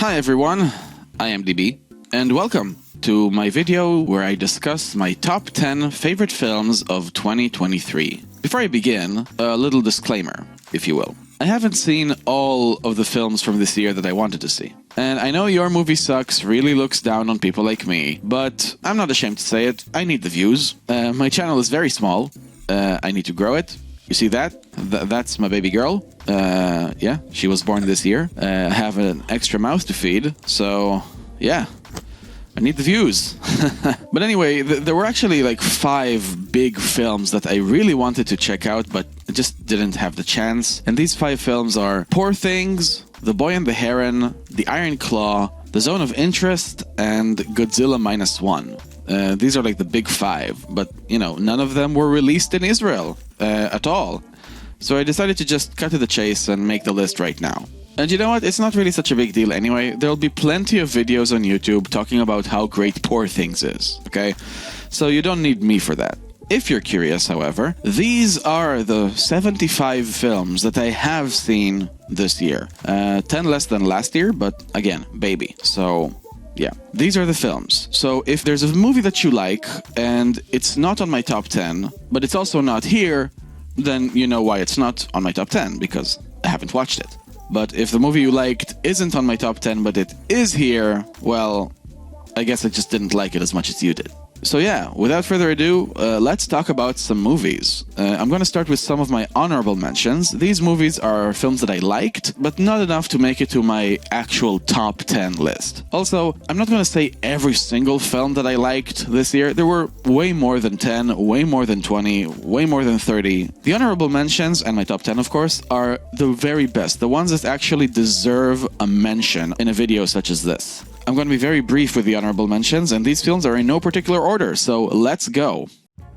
Hi everyone, I am DB, and welcome to my video where I discuss my top 10 favorite films of 2023. Before I begin, a little disclaimer, if you will. I haven't seen all of the films from this year that I wanted to see. And I know Your Movie Sucks really looks down on people like me, but I'm not ashamed to say it, I need the views. My channel is very small, I need to grow it. You see that? That's my baby girl. Yeah, she was born this year. I have an extra mouth to feed, so yeah, I need the views. But anyway, there were actually like 5 big films that I really wanted to check out, but I just didn't have the chance. And these 5 films are Poor Things, The Boy and the Heron, The Iron Claw, The Zone of Interest, and Godzilla -1. These are like the big 5, but you know, none of them were released in Israel at all. So I decided to just cut to the chase and make the list right now. And you know what? It's not really such a big deal anyway. There'll be plenty of videos on YouTube talking about how great Poor Things is, okay? So you don't need me for that. If you're curious, however, these are the 75 films that I have seen this year. 10 less than last year, but again, baby. So yeah, these are the films. So if there's a movie that you like and it's not on my top 10, but it's also not here, then you know why it's not on my top 10, because I haven't watched it. But if the movie you liked isn't on my top 10, but it is here, well, I guess I just didn't like it as much as you did. So yeah, without further ado, let's talk about some movies. I'm going to start with some of my honorable mentions. These movies are films that I liked, but not enough to make it to my actual top 10 list. Also, I'm not going to say every single film that I liked this year. There were way more than 10, way more than 20, way more than 30. The honorable mentions, and my top 10 of course, are the very best, the ones that actually deserve a mention in a video such as this. I'm going to be very brief with the honorable mentions, and these films are in no particular order, so let's go.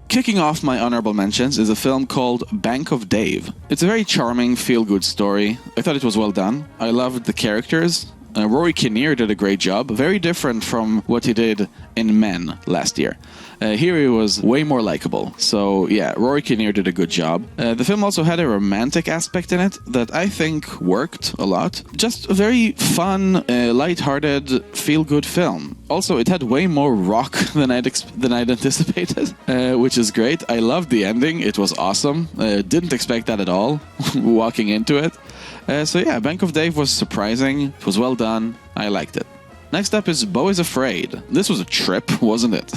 Kicking off my honorable mentions is a film called Bank of Dave. It's a very charming, feel-good story. I thought it was well done. I loved the characters. Rory Kinnear did a great job, very different from what he did in Men last year. Here he was way more likable. So yeah, Rory Kinnear did a good job. The film also had a romantic aspect in it that I think worked a lot. Just a very fun, light-hearted, feel-good film. Also, it had way more rock than I'd anticipated, which is great. I loved the ending. It was awesome. Didn't expect that at all, walking into it. So yeah, Bank of Dave was surprising. It was well done. I liked it. Next up is Beau is Afraid. This was a trip, wasn't it?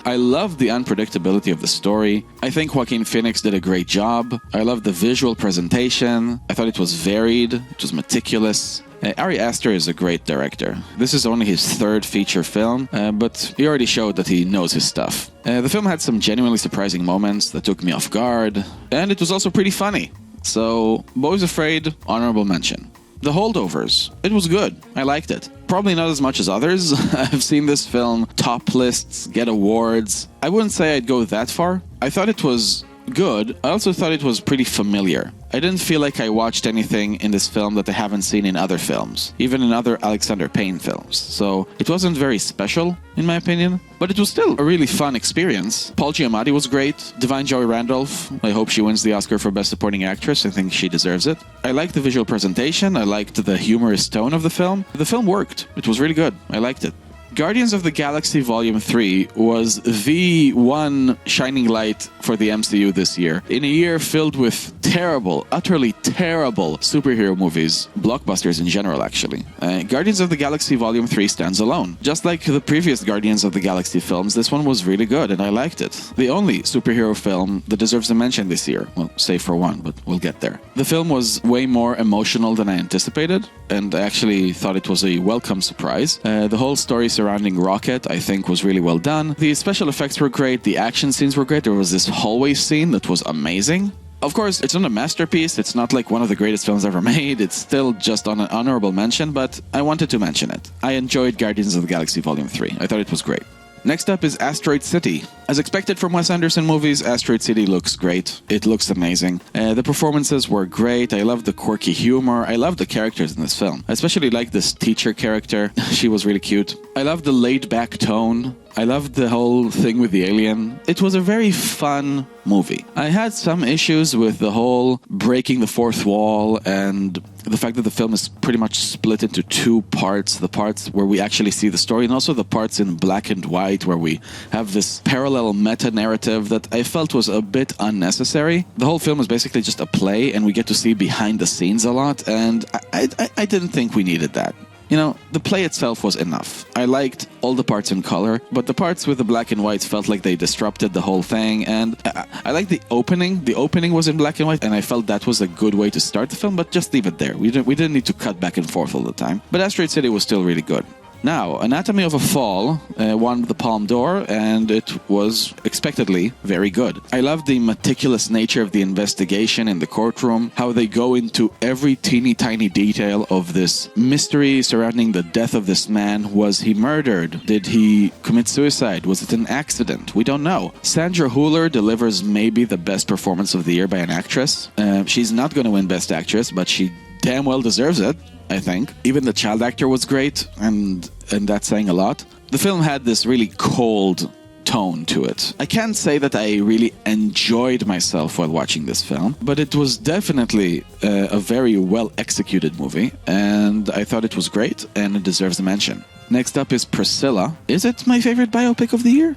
I love the unpredictability of the story. I think Joaquin Phoenix did a great job. I love the visual presentation. I thought it was varied. It was meticulous. Ari Aster is a great director. This is only his 3rd feature film, but he already showed that he knows his stuff. The film had some genuinely surprising moments that took me off guard, and it was also pretty funny. So, Beau is Afraid, honorable mention. The Holdovers. It was good. I liked it. Probably not as much as others. I've seen this film top lists, get awards. I wouldn't say I'd go that far. I thought it was good. I also thought it was pretty familiar. I didn't feel like I watched anything in this film that I haven't seen in other films, even in other Alexander Payne films. So it wasn't very special, in my opinion, but it was still a really fun experience. Paul Giamatti was great. Divine Joy Randolph, I hope she wins the Oscar for Best Supporting Actress. I think she deserves it. I liked the visual presentation. I liked the humorous tone of the film. The film worked. It was really good. I liked it. Guardians of the Galaxy Volume 3 was the one shining light for the MCU this year. In a year filled with terrible, utterly terrible superhero movies, blockbusters in general actually. Guardians of the Galaxy Volume 3 stands alone. Just like the previous Guardians of the Galaxy films, this one was really good and I liked it. The only superhero film that deserves a mention this year. Well, save for one, but we'll get there. The film was way more emotional than I anticipated, and I actually thought it was a welcome surprise. The whole story surrounding Rocket, I think, was really well done. The special effects were great, the action scenes were great. There was this hallway scene that was amazing. Of course, it's not a masterpiece, it's not like one of the greatest films ever made, it's still just on an honorable mention, but I wanted to mention it. I enjoyed Guardians of the Galaxy Volume 3. I thought it was great. Next up is Asteroid City. As expected from Wes Anderson movies, Asteroid City looks great. It looks amazing. The performances were great. I love the quirky humor. I love the characters in this film. I especially like this teacher character. She was really cute. I love the laid-back tone. I loved the whole thing with the alien. It was a very fun movie. I had some issues with the whole breaking the fourth wall and the fact that the film is pretty much split into two parts. The parts where we actually see the story and also the parts in black and white where we have this parallel meta-narrative that I felt was a bit unnecessary. The whole film is basically just a play and we get to see behind the scenes a lot, and I didn't think we needed that. You know, the play itself was enough. I liked all the parts in color, but the parts with the black and whites felt like they disrupted the whole thing, and I liked the opening. The opening was in black and white, and I felt that was a good way to start the film, but just leave it there. We didn't need to cut back and forth all the time. But Asteroid City was still really good. Now, Anatomy of a Fall won the Palme d'Or, and it was expectedly very good. I love the meticulous nature of the investigation in the courtroom, how they go into every teeny tiny detail of this mystery surrounding the death of this man. Was he murdered? Did he commit suicide? Was it an accident? We don't know. Sandra Hüller delivers maybe the best performance of the year by an actress. She's not going to win Best Actress, but she damn well deserves it, I think. Even the child actor was great, and that's saying a lot. The film had this really cold tone to it. I can't say that I really enjoyed myself while watching this film, but it was definitely a very well executed movie, and I thought it was great, and it deserves a mention. Next up is Priscilla. Is it my favorite biopic of the year?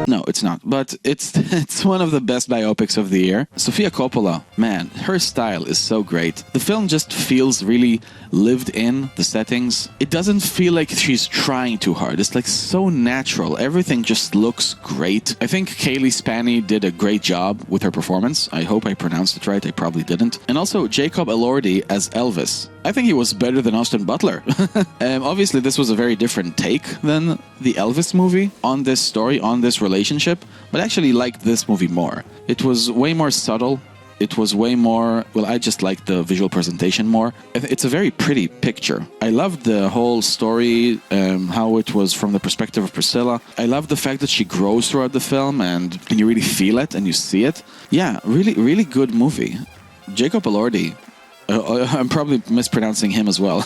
No, it's not, but it's one of the best biopics of the year. Sofia Coppola, man, her style is so great. The film just feels really lived in, the settings. It doesn't feel like she's trying too hard. It's like so natural. Everything just looks great. I think Kaylee Spaney did a great job with her performance. I hope I pronounced it right. I probably didn't. And also Jacob Elordi as Elvis. I think he was better than Austin Butler. Obviously, this was a very different take than the Elvis movie on this story, on this relationship, but I actually liked this movie more. It was way more subtle. It was way more, well, I just liked the visual presentation more. It's a very pretty picture. I loved the whole story, how it was from the perspective of Priscilla. I love the fact that she grows throughout the film and you really feel it and you see it. Yeah, really, really good movie. Jacob Elordi, I'm probably mispronouncing him as well.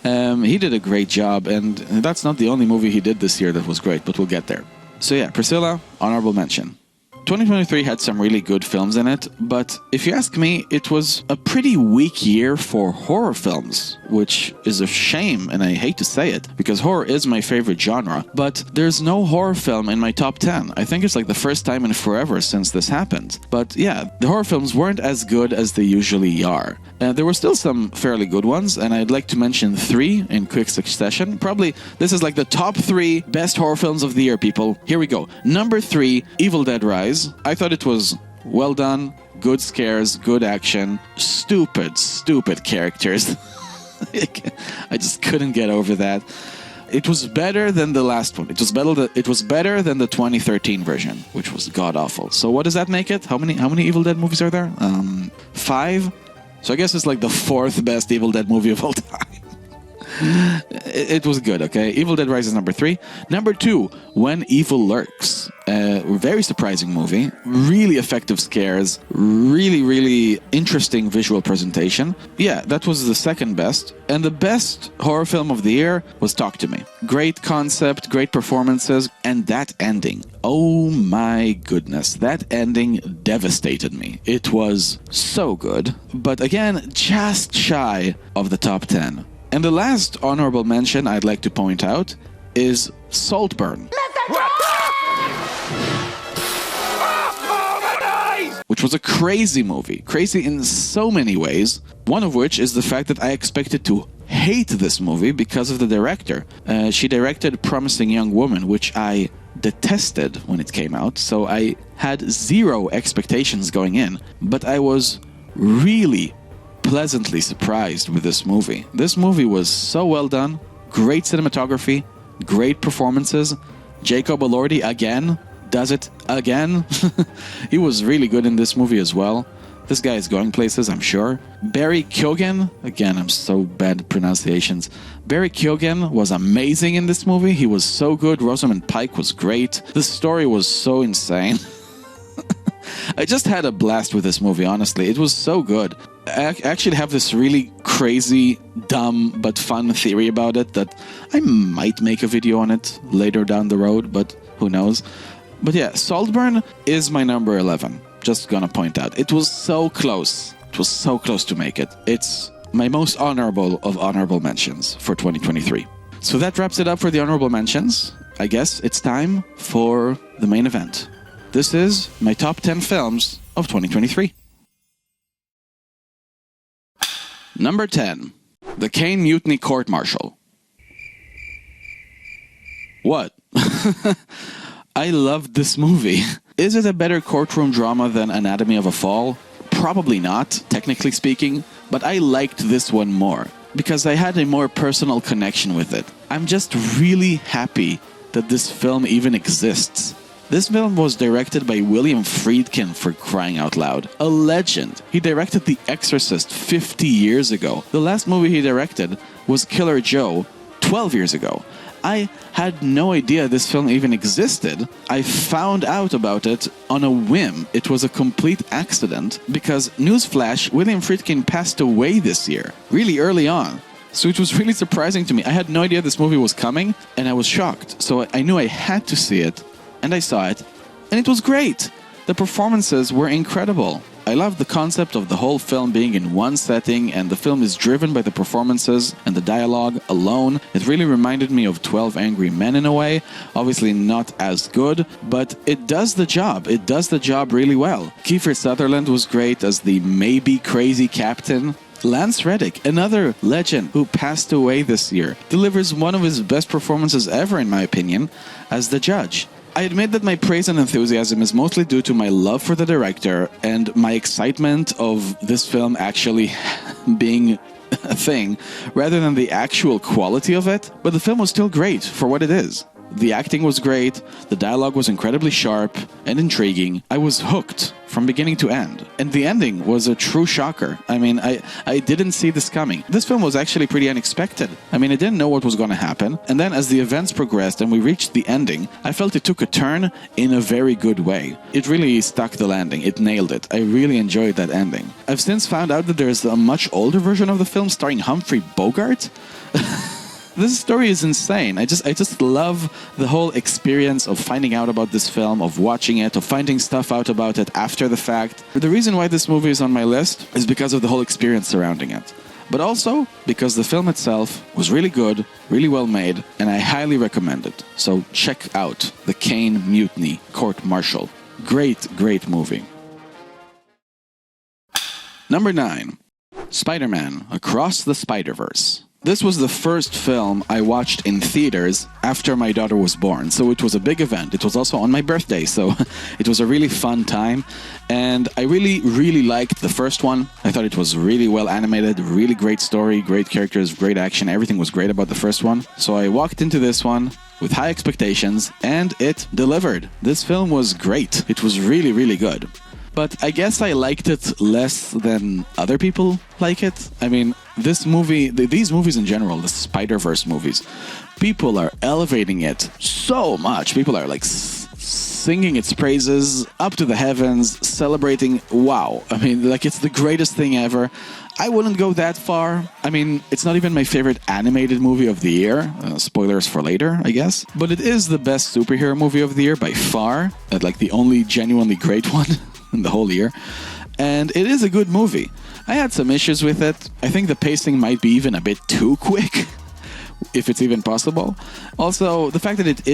He did a great job, and that's not the only movie he did this year that was great, but we'll get there. So yeah, Priscilla, honorable mention. 2023 had some really good films in it, but if you ask me, it was a pretty weak year for horror films, which is a shame, and I hate to say it, because horror is my favorite genre, but there's no horror film in my top 10. I think it's like the first time in forever since this happened. But yeah, the horror films weren't as good as they usually are. There were still some fairly good ones, and I'd like to mention 3 in quick succession. Probably this is like the top 3 best horror films of the year, people. Here we go. Number 3, Evil Dead Rise. I thought it was well done, good scares, good action, stupid characters. I just couldn't get over that. It was better than the last one. It was better than the 2013 version, which was god-awful. So what does that make it? How many Evil Dead movies are there? 5? So I guess it's like the 4th best Evil Dead movie of all time. It was good, okay? Evil Dead Rise is number 3. Number 2, When Evil Lurks. Very surprising movie. Really effective scares. Really interesting visual presentation. Yeah, that was the second best. And the best horror film of the year was Talk to Me. Great concept, great performances, and that ending. Oh my goodness. That ending devastated me. It was so good. But again, just shy of the top 10. And the last honorable mention I'd like to point out is Saltburn, which was a crazy movie. Crazy in so many ways. One of which is the fact that I expected to hate this movie because of the director. She directed Promising Young Woman, which I detested when it came out. So I had 0 expectations going in. But I was really pleasantly surprised with this movie. This movie was so well done, great cinematography, great performances. Jacob Elordi again does it again. He was really good in this movie as well. This guy is going places, I'm sure. Barry Keoghan, again, I'm so bad at pronunciations. Barry Keoghan was amazing in this movie. He was so good. Rosamund Pike was great. The story was so insane. I just had a blast with this movie, honestly. It was so good. I actually have this really crazy, dumb, but fun theory about it that I might make a video on it later down the road, but who knows. But yeah, Saltburn is my number 11. Just gonna point out. It was so close. It was so close to make it. It's my most honorable of honorable mentions for 2023. So that wraps it up for the honorable mentions. I guess it's time for the main event. This is my top 10 films of 2023. Number 10. The Caine Mutiny Court Martial. What? I loved this movie. Is it a better courtroom drama than Anatomy of a Fall? Probably not, technically speaking, but I liked this one more because I had a more personal connection with it. I'm just really happy that this film even exists. This film was directed by William Friedkin, for crying out loud. A legend. He directed The Exorcist 50 years ago. The last movie he directed was Killer Joe 12 years ago. I had no idea this film even existed. I found out about it on a whim. It was a complete accident because, newsflash, William Friedkin passed away this year, really early on. So it was really surprising to me. I had no idea this movie was coming, and I was shocked. So I knew I had to see it, and I saw it, and it was great. The performances were incredible. I love the concept of the whole film being in one setting, and the film is driven by the performances and the dialogue alone. It really reminded me of 12 Angry Men in a way. Obviously not as good, but it does the job. It does the job really well. Kiefer Sutherland was great as the maybe crazy captain. Lance Reddick, another legend who passed away this year, delivers one of his best performances ever, in my opinion, as the judge. I admit that my praise and enthusiasm is mostly due to my love for the director and my excitement of this film actually being a thing, rather than the actual quality of it, but the film was still great for what it is. The acting was great, the dialogue was incredibly sharp and intriguing. I was hooked from beginning to end. And the ending was a true shocker. I mean, I didn't see this coming. This film was actually pretty unexpected. I mean, I didn't know what was going to happen. And then as the events progressed and we reached the ending, I felt it took a turn in a very good way. It really stuck the landing. It nailed it. I really enjoyed that ending. I've since found out that there's a much older version of the film starring Humphrey Bogart. This story is insane. I just love the whole experience of finding out about this film, of watching it, of finding stuff out about it after the fact. The reason why this movie is on my list is because of the whole experience surrounding it. But also because the film itself was really good, really well made, and I highly recommend it. So check out The Caine Mutiny Court Martial. Great, great movie. Number 9. Spider-Man Across the Spider-Verse. This was the first film I watched in theaters after my daughter was born, so it was a big event. It was also on my birthday, so it was a really fun time, and I really liked the first one. I thought it was really well animated, really great story, great characters, great action. Everything was great about the first one. So I walked into this one with high expectations, and it delivered. This film was great. It was really good. But I guess I liked it less than other people like it. I mean, this movie, these movies in general, the Spider-Verse movies, people are elevating it so much. People are like singing its praises up to the heavens, celebrating. Wow. I mean, like, it's the greatest thing ever. I wouldn't go that far. I mean, it's not even my favorite animated movie of the year. Spoilers for later, I guess. But it is the best superhero movie of the year by far. Like, the only genuinely great one in the whole year. And it is a good movie. I had some issues with it. I think the pacing might be even a bit too quick, if it's even possible. Also, the fact that it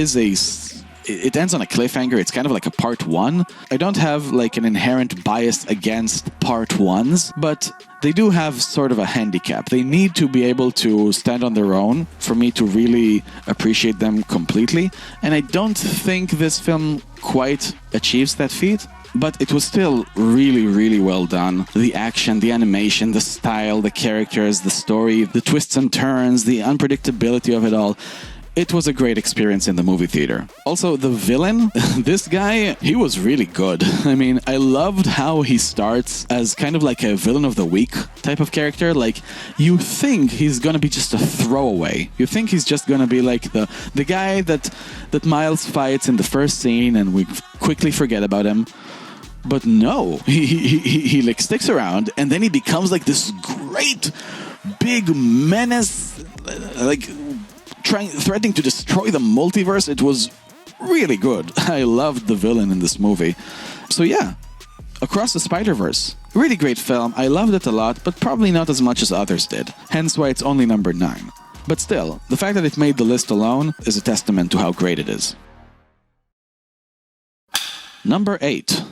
ends on a cliffhanger, it's kind of like a part 1. I don't have like an inherent bias against part 1s, but they do have sort of a handicap. They need to be able to stand on their own for me to really appreciate them completely. And I don't think this film quite achieves that feat. But it was still really well done. The action, the animation, the style, the characters, the story, the twists and turns, the unpredictability of it all. It was a great experience in the movie theater. Also, the villain, this guy, he was really good. I mean, I loved how he starts as kind of like a villain of the week type of character. Like, you think he's gonna be just a throwaway. You think he's just gonna be like the guy that Miles fights in the first scene and we quickly forget about him. But no, he like sticks around, and then he becomes like this great big menace, like threatening to destroy the multiverse. It was really good. I loved the villain in this movie. So yeah, Across the Spider-Verse, really great film. I loved it a lot, but probably not as much as others did. Hence why it's only number 9. But still, the fact that it made the list alone is a testament to how great it is. Number 8.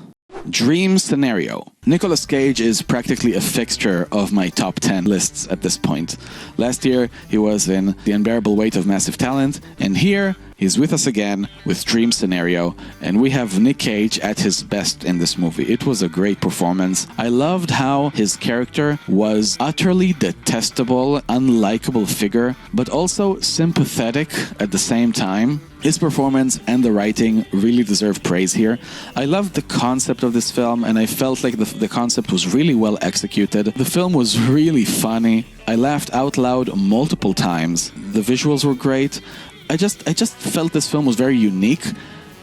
Dream Scenario. Nicolas Cage is practically a fixture of my top 10 lists at this point. Last year, he was in The Unbearable Weight of Massive Talent, and here, he's with us again with Dream Scenario, and we have Nick Cage at his best in this movie. It was a great performance. I loved how his character was utterly detestable, unlikable figure, but also sympathetic at the same time. His performance and the writing really deserve praise here. I loved the concept of this film, and I felt like the concept was really well executed. The film was really funny. I laughed out loud multiple times. The visuals were great. I just felt this film was very unique,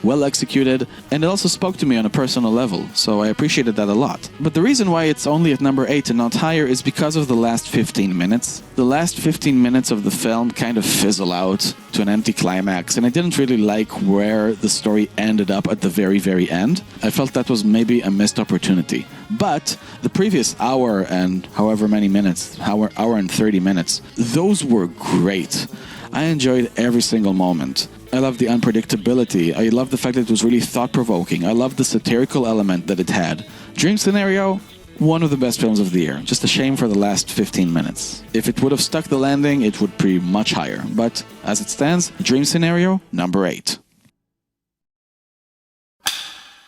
well executed, and it also spoke to me on a personal level, so I appreciated that a lot. But the reason why it's only at number 8 and not higher is because of the last 15 minutes. The last 15 minutes of the film kind of fizzle out to an empty climax, and I didn't really like where the story ended up at the very, very end. I felt that was maybe a missed opportunity. But the previous hour and however many minutes, hour and 30 minutes, those were great. I enjoyed every single moment. I love the unpredictability. I love the fact that it was really thought-provoking. I love the satirical element that it had. Dream Scenario, one of the best films of the year. Just a shame for the last 15 minutes. If it would have stuck the landing, it would be much higher. But as it stands, Dream Scenario, number 8.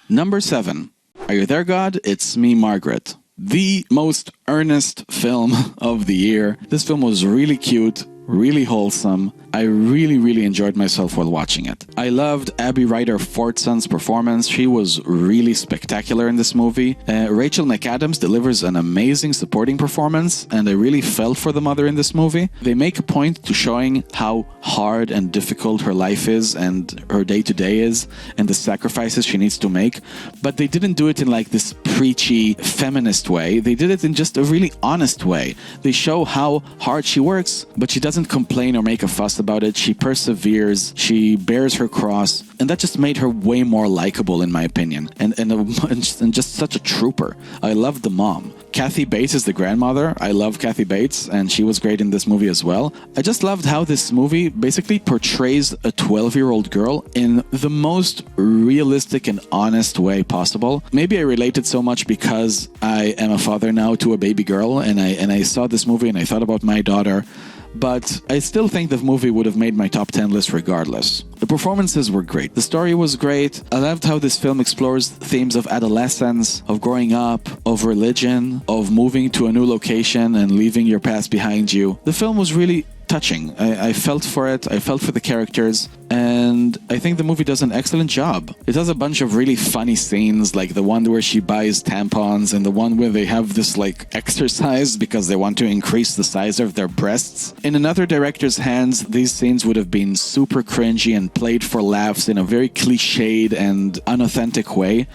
Number 7. Are you there, God? It's me, Margaret. The most earnest film of the year. This film was really cute, really wholesome. I really enjoyed myself while watching it. I loved Abby Ryder-Fortson's performance. She was really spectacular in this movie. Rachel McAdams delivers an amazing supporting performance, and I really felt for the mother in this movie. They make a point to showing how hard and difficult her life is and her day-to-day is, and the sacrifices she needs to make, but they didn't do it in like this preachy feminist way. They did it in just a really honest way. They show how hard she works, but she doesn't complain or make a fuss about it. She perseveres, she bears her cross, and that just made her way more likable in my opinion, and just such a trooper. I love the mom. Kathy Bates is the grandmother. I love Kathy Bates, and she was great in this movie as well. I just loved how this movie basically portrays a 12-year-old girl in the most realistic and honest way possible. Maybe I related so much because I am a father now to a baby girl, and I saw this movie and I thought about my daughter. But I still think the movie would have made my top 10 list regardless. The performances were great. The story was great. I loved how this film explores themes of adolescence, of growing up, of religion, of moving to a new location and leaving your past behind you. The film was really touching. I felt for it. I felt for the characters. And I think the movie does an excellent job. It has a bunch of really funny scenes, like the one where she buys tampons and the one where they have this like exercise because they want to increase the size of their breasts. In another director's hands, these scenes would have been super cringy and played for laughs in a very cliched and unauthentic way.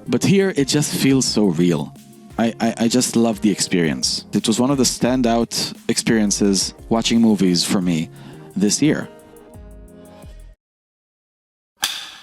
But here, it just feels so real. I just love the experience. It was one of the standout experiences watching movies for me this year.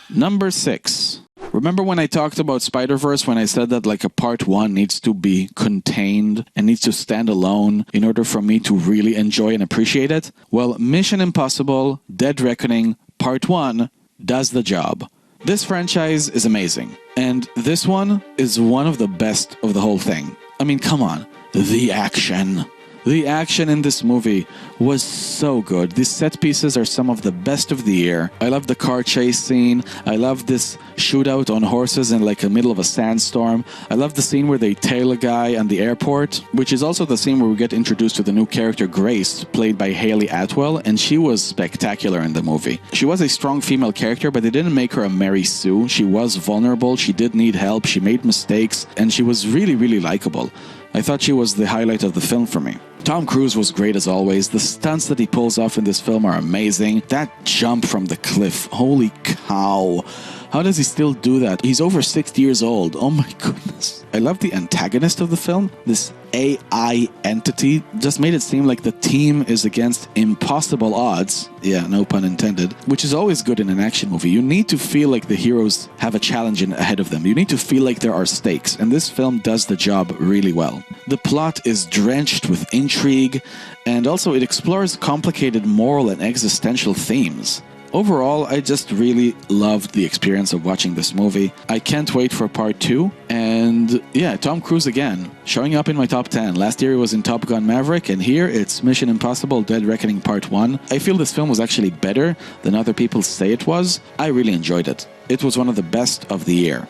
Number 6. Remember when I talked about Spider-Verse, when I said that like a part 1 needs to be contained and needs to stand alone in order for me to really enjoy and appreciate it? Well, Mission Impossible Dead Reckoning Part 1 does the job. This franchise is amazing, and this one is one of the best of the whole thing. I mean, come on, the action. The action in this movie was so good. These set pieces are some of the best of the year. I love the car chase scene. I love this shootout on horses in like the middle of a sandstorm. I love the scene where they tail a guy on the airport, which is also the scene where we get introduced to the new character Grace, played by Hayley Atwell, and she was spectacular in the movie. She was a strong female character, but they didn't make her a Mary Sue. She was vulnerable, she did need help, she made mistakes, and she was really likable. I thought she was the highlight of the film for me. Tom Cruise was great as always. The stunts that he pulls off in this film are amazing. That jump from the cliff, holy cow. How does he still do that? He's over 60 years old. Oh my goodness. I love the antagonist of the film. This AI entity just made it seem like the team is against impossible odds. Yeah, no pun intended. Which is always good in an action movie. You need to feel like the heroes have a challenge ahead of them. You need to feel like there are stakes. And this film does the job really well. The plot is drenched with intrigue. And also it explores complicated moral and existential themes. Overall, I just really loved the experience of watching this movie. I can't wait for part 2. And yeah, Tom Cruise again, showing up in my top 10. Last year he was in Top Gun Maverick, and here it's Mission Impossible Dead Reckoning Part 1. I feel this film was actually better than other people say it was. I really enjoyed it. It was one of the best of the year.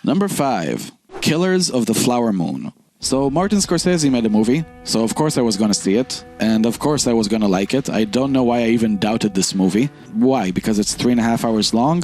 Number 5. Killers of the Flower Moon. So Martin Scorsese made a movie, so of course I was going to see it, and of course I was going to like it. I don't know why I even doubted this movie. Why? Because it's 3.5 hours long?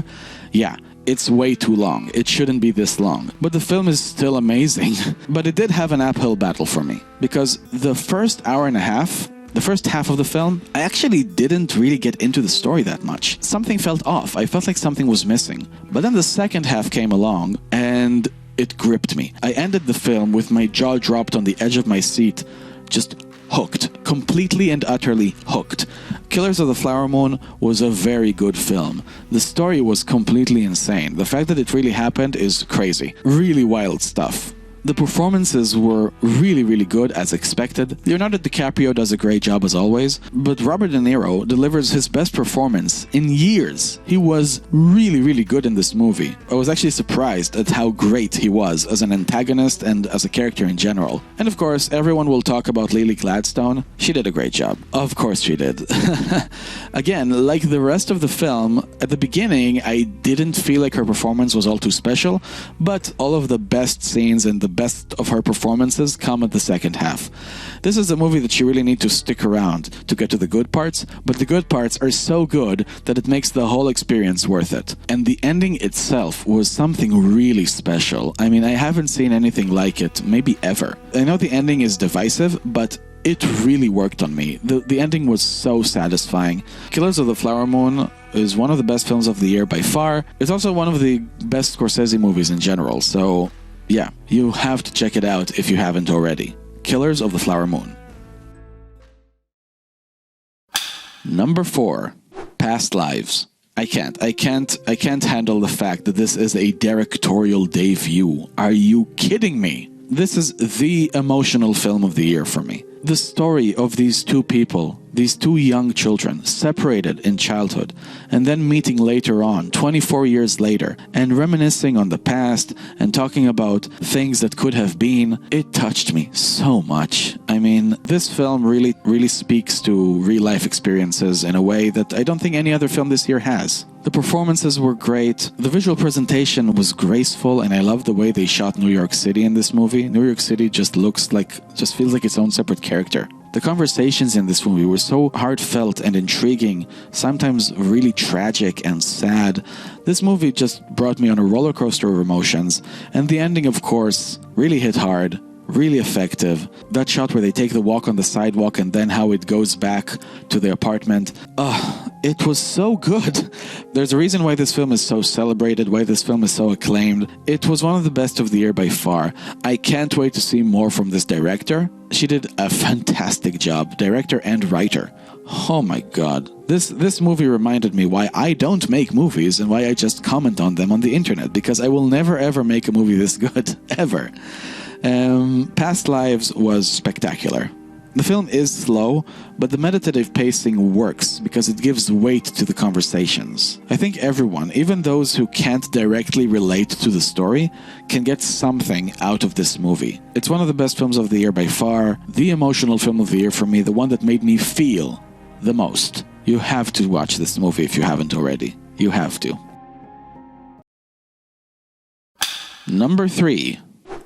Yeah, it's way too long. It shouldn't be this long. But the film is still amazing. But it did have an uphill battle for me, because the first hour and a half, the first half of the film, I actually didn't really get into the story that much. Something felt off. I felt like something was missing. But then the second half came along, and it gripped me. I ended the film with my jaw dropped on the edge of my seat, just hooked. Completely and utterly hooked. Killers of the Flower Moon was a very good film. The story was completely insane. The fact that it really happened is crazy. Really wild stuff. The performances were really good, as expected. Leonardo DiCaprio does a great job as always, but Robert De Niro delivers his best performance in years. He was really good in this movie. I was actually surprised at how great he was as an antagonist and as a character in general. And of course, everyone will talk about Lily Gladstone. She did a great job. Of course she did. Again, like the rest of the film, at the beginning I didn't feel like her performance was all too special, but all of the best scenes and the best of her performances come at the second half. This is a movie that you really need to stick around to get to the good parts, but the good parts are so good that it makes the whole experience worth it. And the ending itself was something really special. I mean, I haven't seen anything like it, maybe ever. I know the ending is divisive, but it really worked on me. The ending was so satisfying. Killers of the Flower Moon is one of the best films of the year by far. It's also one of the best Scorsese movies in general, so yeah, you have to check it out if you haven't already. Killers of the Flower Moon. Number 4. Past Lives. I can't handle the fact that this is a directorial debut. Are you kidding me? This is the emotional film of the year for me. The story of these two people, these two young children, separated in childhood, and then meeting later on, 24 years later, and reminiscing on the past and talking about things that could have been, it touched me so much. I mean, this film really speaks to real-life experiences in a way that I don't think any other film this year has. The performances were great, the visual presentation was graceful, and I love the way they shot New York City in this movie. New York City just feels like its own separate character. The conversations in this movie were so heartfelt and intriguing, sometimes really tragic and sad. This movie just brought me on a roller coaster of emotions, and the ending, of course, really hit hard. Really effective. That shot where they take the walk on the sidewalk and then how it goes back to the apartment. It was so good. There's a reason why this film is so celebrated, why this film is so acclaimed. It was one of the best of the year by far. I can't wait to see more from this director. She did a fantastic job, director and writer. Oh my god. This movie reminded me why I don't make movies and why I just comment on them on the internet, because I will never ever make a movie this good. Ever. Past Lives was spectacular. The film is slow, but the meditative pacing works because it gives weight to the conversations. I think everyone, even those who can't directly relate to the story, can get something out of this movie. It's one of the best films of the year by far, the emotional film of the year for me, the one that made me feel the most. You have to watch this movie if you haven't already. You have to. Number 3.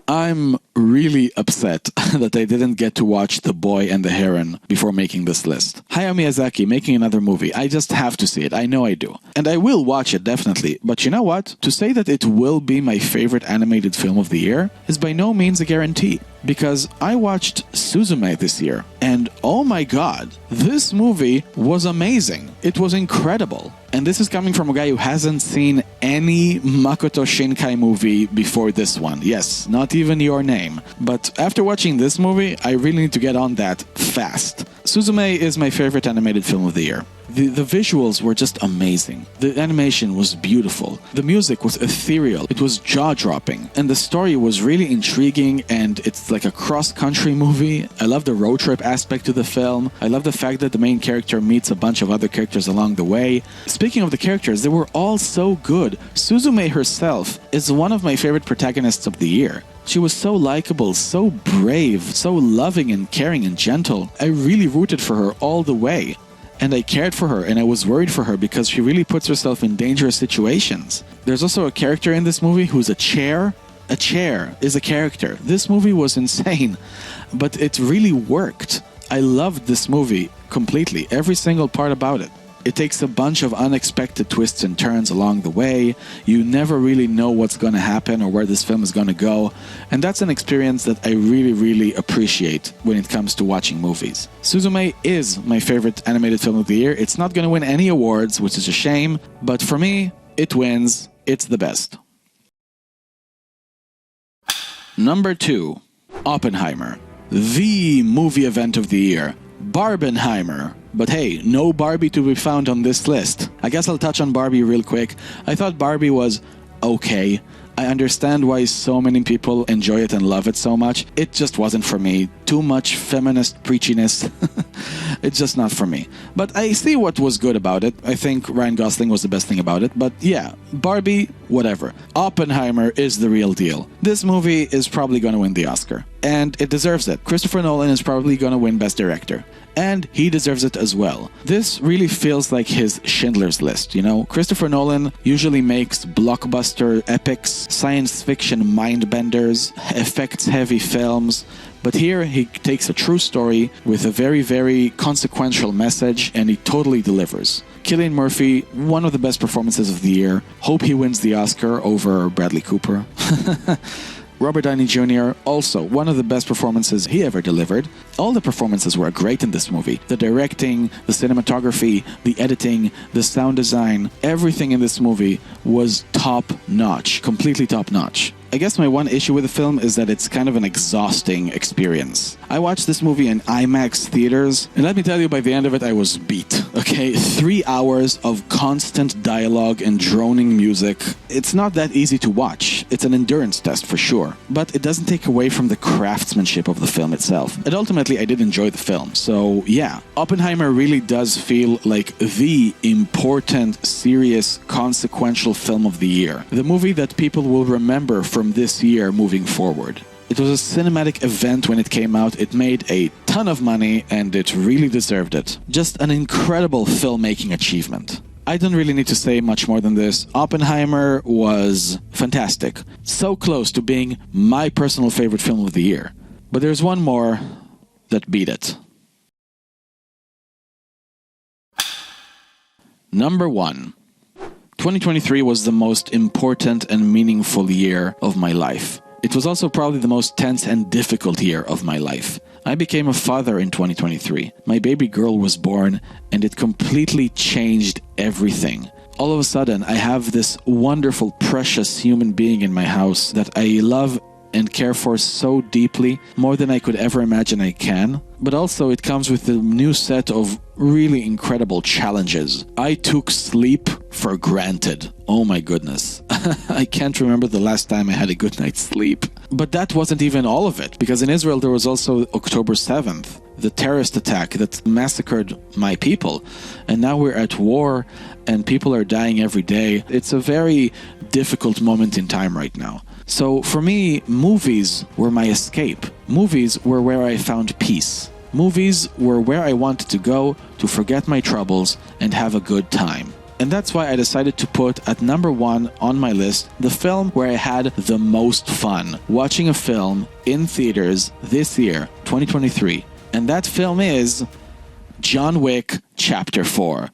I'm really upset that I didn't get to watch The Boy and the Heron before making this list. Hayao Miyazaki making another movie. I just have to see it. I know I do. And I will watch it, definitely. But you know what? To say that it will be my favorite animated film of the year is by no means a guarantee. Because I watched Suzume this year, and oh my god, this movie was amazing. It was incredible. And this is coming from a guy who hasn't seen any Makoto Shinkai movie before this one. Yes, not even Your Name. But after watching this movie, I really need to get on that fast. Suzume is my favorite animated film of the year. The visuals were just amazing. The animation was beautiful. The music was ethereal. It was jaw-dropping. And the story was really intriguing, and it's like a cross-country movie. I love the road trip aspect to the film. I love the fact that the main character meets a bunch of other characters along the way. Speaking of the characters, they were all so good. Suzume herself is one of my favorite protagonists of the year. She was so likable, so brave, so loving and caring and gentle. I really rooted for her all the way. And I cared for her, and I was worried for her because she really puts herself in dangerous situations. There's also a character in this movie who's a chair. A chair is a character. This movie was insane, but it really worked. I loved this movie completely, every single part about it. It takes a bunch of unexpected twists and turns along the way. You never really know what's going to happen or where this film is going to go. And that's an experience that I really, really appreciate when it comes to watching movies. Suzume is my favorite animated film of the year. It's not going to win any awards, which is a shame. But for me, it wins. It's the best. Number 2, Oppenheimer. The movie event of the year. Barbenheimer. But hey, no Barbie to be found on this list. I guess I'll touch on Barbie real quick. I thought Barbie was okay. I understand why so many people enjoy it and love it so much. It just wasn't for me. Too much feminist preachiness. It's just not for me. But I see what was good about it. I think Ryan Gosling was the best thing about it. But yeah, Barbie, whatever. Oppenheimer is the real deal. This movie is probably going to win the Oscar. And it deserves it. Christopher Nolan is probably going to win Best Director. And he deserves it as well. This really feels like his Schindler's List, you know? Christopher Nolan usually makes blockbuster epics, science fiction mind-benders, effects-heavy films. But here he takes a true story with a very, very consequential message, and he totally delivers. Cillian Murphy, one of the best performances of the year. Hope he wins the Oscar over Bradley Cooper. Robert Downey Jr., also one of the best performances he ever delivered. All the performances were great in this movie. The directing, the cinematography, the editing, the sound design, everything in this movie was top-notch, completely top-notch. I guess my one issue with the film is that it's kind of an exhausting experience. I watched this movie in IMAX theaters, and let me tell you, by the end of it, I was beat. Okay, 3 hours of constant dialogue and droning music. It's not that easy to watch. It's an endurance test for sure, but it doesn't take away from the craftsmanship of the film itself. And ultimately, I did enjoy the film. So yeah, Oppenheimer really does feel like the important, serious, consequential film of the year. The movie that people will remember from this year moving forward. It was a cinematic event when it came out. It made a ton of money, and it really deserved it. Just an incredible filmmaking achievement. I don't really need to say much more than this. Oppenheimer was fantastic. So close to being my personal favorite film of the year. But there's one more that beat it. Number 1. 2023 was the most important and meaningful year of my life. It was also probably the most tense and difficult year of my life. I became a father in 2023. My baby girl was born, and it completely changed everything. All of a sudden, I have this wonderful, precious human being in my house that I love and care for so deeply, more than I could ever imagine I can. But also it comes with a new set of really incredible challenges. I took sleep for granted. Oh my goodness. I can't remember the last time I had a good night's sleep. But that wasn't even all of it, because in Israel there was also October 7th, the terrorist attack that massacred my people. And now we're at war and people are dying every day. It's a very difficult moment in time right now. So for me, movies were my escape. Movies were where I found peace. Movies were where I wanted to go to forget my troubles and have a good time. And that's why I decided to put at number 1 on my list the film where I had the most fun watching a film in theaters this year, 2023. And that film is John Wick Chapter 4.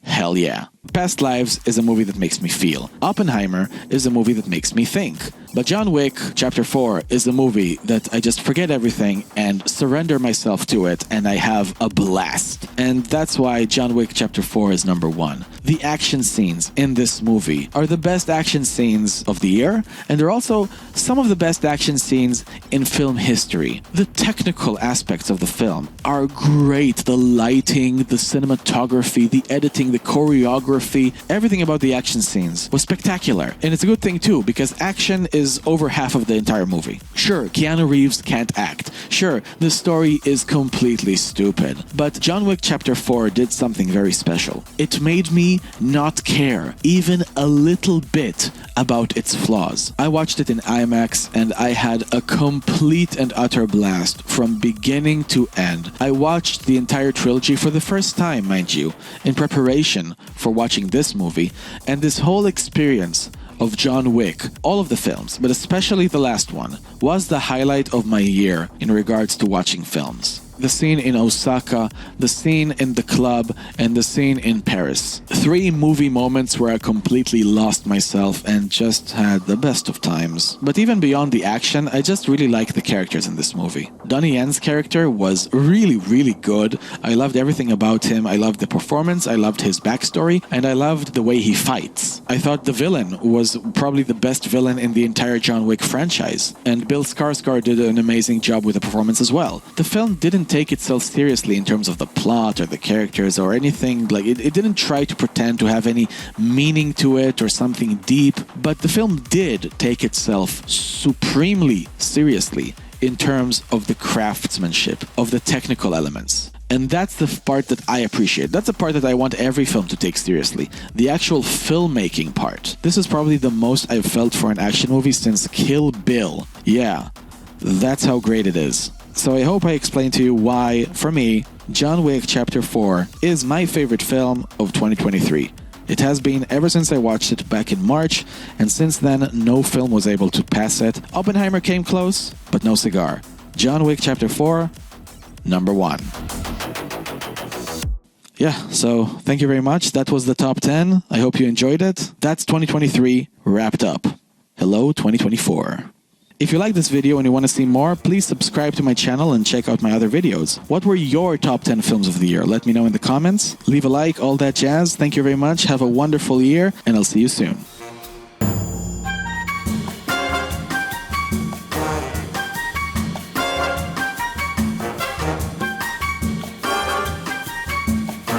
Hell yeah. Past Lives is a movie that makes me feel. Oppenheimer is a movie that makes me think. But John Wick Chapter 4 is a movie that I just forget everything and surrender myself to it, and I have a blast. And that's why John Wick Chapter 4 is number 1. The action scenes in this movie are the best action scenes of the year, and they're also some of the best action scenes in film history. The technical aspects of the film are great. The lighting, the cinematography, the editing, the choreography, everything about the action scenes was spectacular. And it's a good thing too, because action is over half of the entire movie. Sure, Keanu Reeves can't act. Sure, the story is completely stupid. But John Wick Chapter 4 did something very special. It made me not care even a little bit about its flaws. I watched it in IMAX and I had a complete and utter blast from beginning to end. I watched the entire trilogy for the first time, mind you, in preparation for watching this movie, and this whole experience of John Wick, all of the films, but especially the last one, was the highlight of my year in regards to watching films. The scene in Osaka, the scene in the club, and the scene in Paris. 3 movie moments where I completely lost myself and just had the best of times. But even beyond the action, I just really like the characters in this movie. Donnie Yen's character was really, really good. I loved everything about him. I loved the performance, I loved his backstory, and I loved the way he fights. I thought the villain was probably the best villain in the entire John Wick franchise. And Bill Skarsgård did an amazing job with the performance as well. The film didn't take itself seriously in terms of the plot or the characters or anything. Like it didn't try to pretend to have any meaning to it or something deep, but the film did take itself supremely seriously in terms of the craftsmanship, of the technical elements. And that's the part that I appreciate. That's the part that I want every film to take seriously. The actual filmmaking part. This is probably the most I've felt for an action movie since Kill Bill. Yeah, that's how great it is. So I hope I explained to you why, for me, John Wick Chapter 4 is my favorite film of 2023. It has been ever since I watched it back in March, and since then, no film was able to pass it. Oppenheimer came close, but no cigar. John Wick Chapter 4, number 1. Yeah, so thank you very much. That was the top 10. I hope you enjoyed it. That's 2023 wrapped up. Hello, 2024. If you like this video and you want to see more, please subscribe to my channel and check out my other videos. What were your top 10 films of the year? Let me know in the comments. Leave a like, all that jazz. Thank you very much. Have a wonderful year, and I'll see you soon.